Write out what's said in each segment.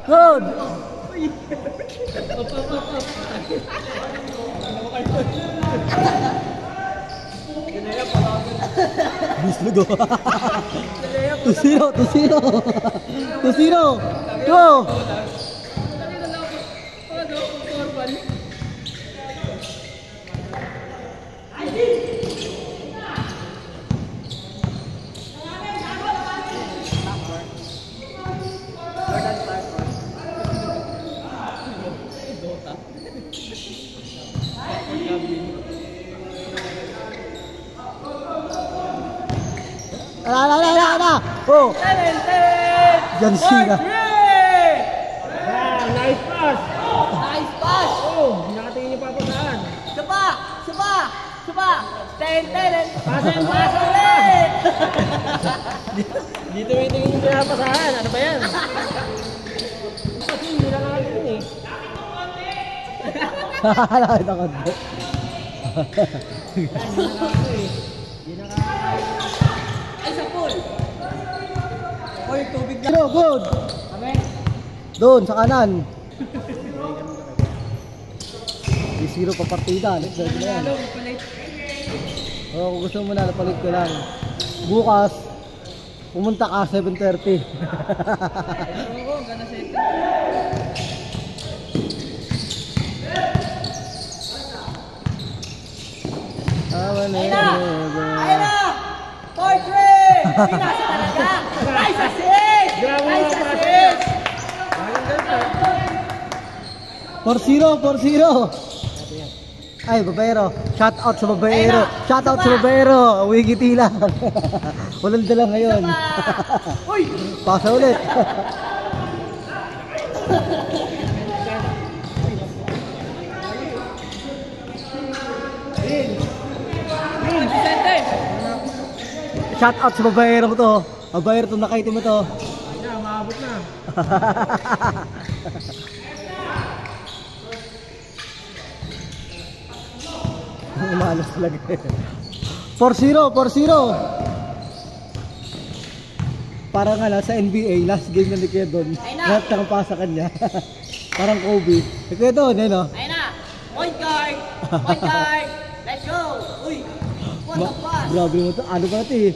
Good! Gusto go. 2-0, 2-0. 2-0. Go! Ala. Oh. John Cena. Nice pass. Nice pass. Oh, nakatingin niyo pa po saan. Suba. Ten. Pasa ulit. Dito may tingin yung pinapasahan. Ano ba yan? Kasi hindi na natin eh. Nakakita ko. Ay, sa pool. Oy, tubig na. Good. Kami? Doon, sa kanan. 0 pa partida. Let's go na yan. Kung gusto mo na, napalit ko lang. Bukas, pumunta ka 7:30. Oo, gana sa ito. Ayun na! 4-3! Pinas talaga! Nice assist! Nice assist! 4-0. Ay, babayero. Shout out sa babayero. Shout out sa babayero. Wigiti lang. Walang dala ngayon. Uy! Pasa ulit. Shout out sa babayero ko to. Babayero to, nakaitim mo to. Yeah, maabot na. Umalas talaga. 4-0. Parang nga sa NBA, last game na ni Kuya Don. Lahat ng pasa kanya. Parang Kobe. Si Kuya Don, eh no? Ayun na! Point guard! Let's go! Uy! What the pass? Grabe mo ito. Ano ba ito eh?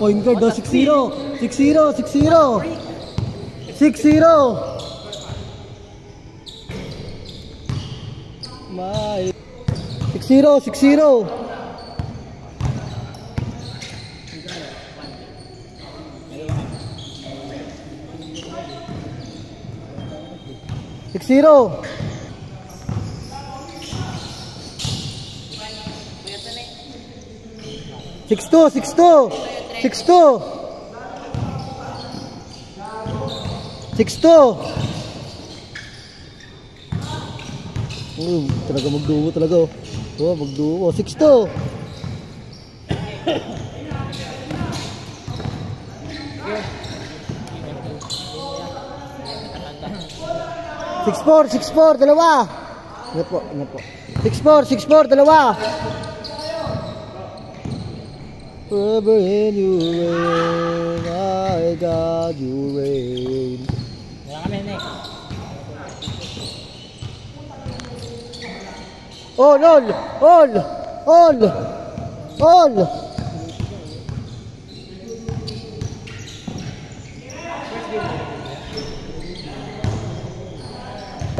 Point guard daw, 6-0. 6-0. 6-0. My 6-0. 6-0. 6-2. 6-2. Talaga magduo talaga. Oh, magduo. 6-2. 6-4, dalawa. Ingat po. 6-4, dalawa. Forever in your rain, I got your rain. Wala kami, Nick. All.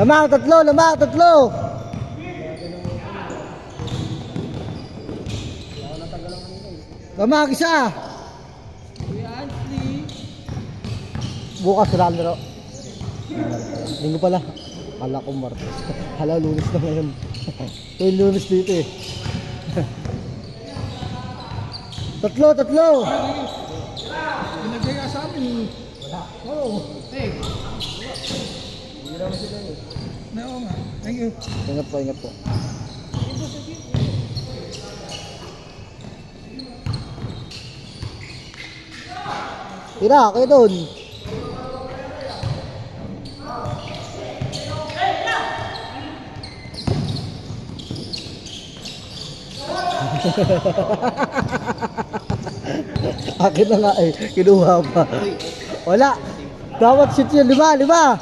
Lamang tatlo. Lamang isa. Bukas sila laro. Linggo pala. Kala ko Martes. Hala, Lunes na ngayon. Ito yung Lunes dito eh. Tatlo. Binagay ka sa amin. Wala. Oo. Hey. Hindi naman sila eh. Oo nga. Thank you. Ingat po. Tira, kayo doon. Akin na nga eh, kinuha pa. Wala. Dapat shoot yun. 5. 5.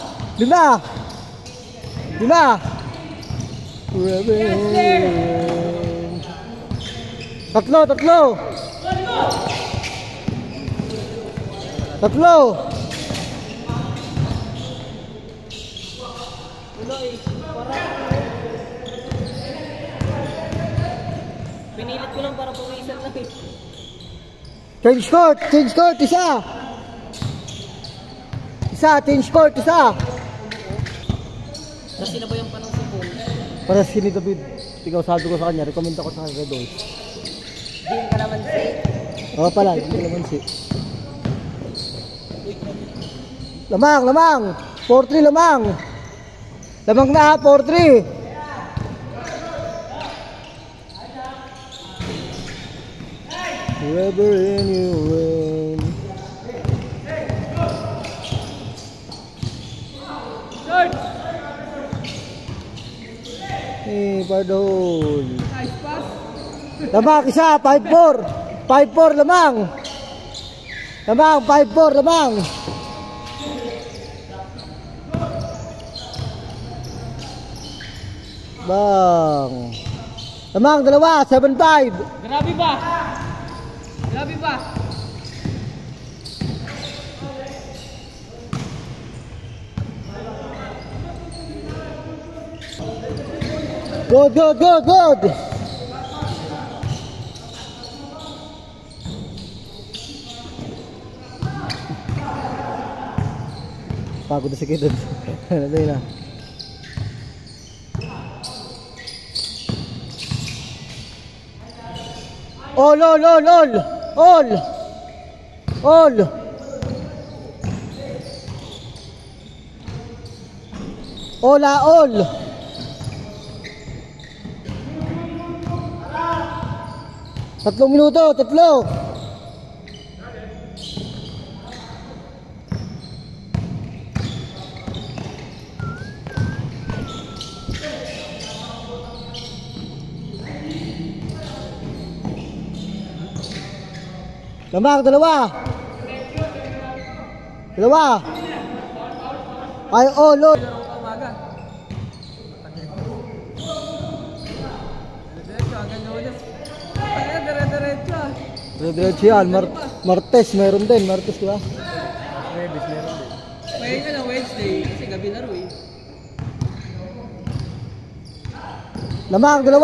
Tatlo. Pinilit ko lang para pumisan lang eh. Change court. Isa, change court. Kasi sinabayan pa ng sipon. Para si ni David. Ikaw sabi ko sa kanya, recommend ako sa kanya Red Dolls. Din ka naman si. Oo pala, hindi naman si. Lamang. 4-3 lamang. Lamang na, 4-3. Wherever in you rain. Pardon. Nice pass. Lamang isa, 5-4. 5-4 lamang. 5-4 lamang. Bang. Lamang, 2, 7-5. Grabe ba? Good. Pagod na si Kidon. Ano na? All. All. 3 minuto, 3. Lamang, 2. Ay, all. Umaga. Diretso yan. Martes, meron din. Martes, diba? Ngayon ka na Wednesday, kasi gabi na ro eh. Lamang, 2.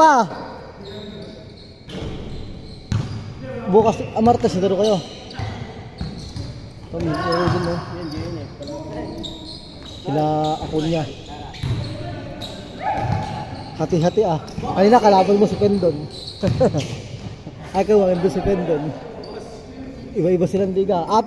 Bukas, Martes, daro kayo. Meron din, no? Sila ako niya. Hati-hati ah. Kanina kalaban mo si Pendon. Ay kayo ang si Pendon. Iba-iba silang liga. 4.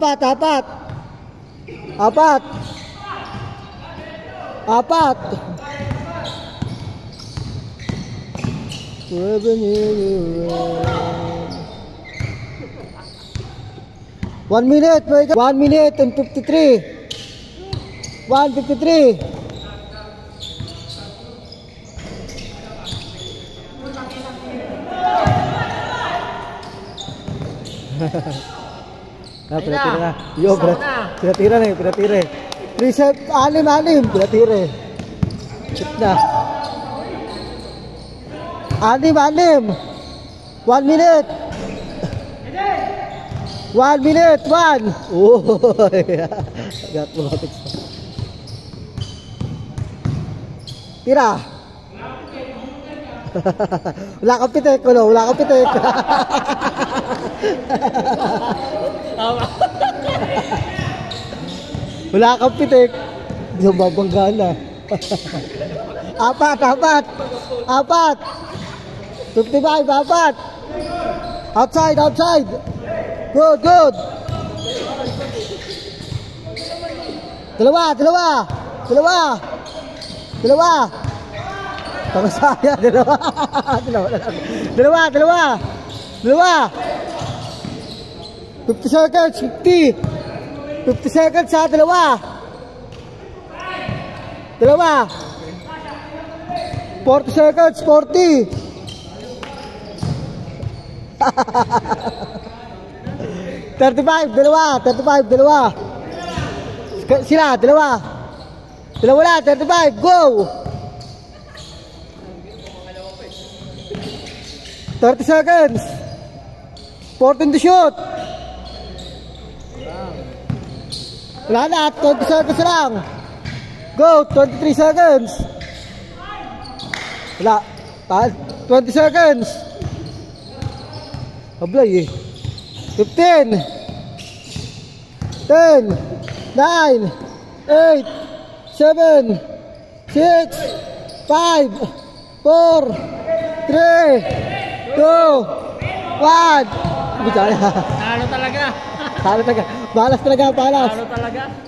Wherever you run. 1 minute, 1 minute and 53. 1:53. Pinatira na. Yo, pinatira na. 3 set, 6. Pinatira. Shoot na. 6. 1 minute. 1 minute. 1. Oh, got mo. Tira. Wala kang pitek, wala kang pitek. Wala kang pitek. Hindi mo babangga na. 4. 55, 4. Outside. Good. 2. Tapos saya, 2. 50 seconds, 50. 50 seconds sa 2. 40 seconds, 40. 35, 2. Sila, dalawa. Dalawa na, 35, go! 30 seconds. 14 to shoot. Wala na, 20 seconds lang. Go, 23 seconds. Wala, 20 seconds. Ablay eh. 15 10 9 8 7 6 5 4 3 2 1. Bicara. Talo talaga. Talo talaga. Balas talaga, balas. Talo talaga.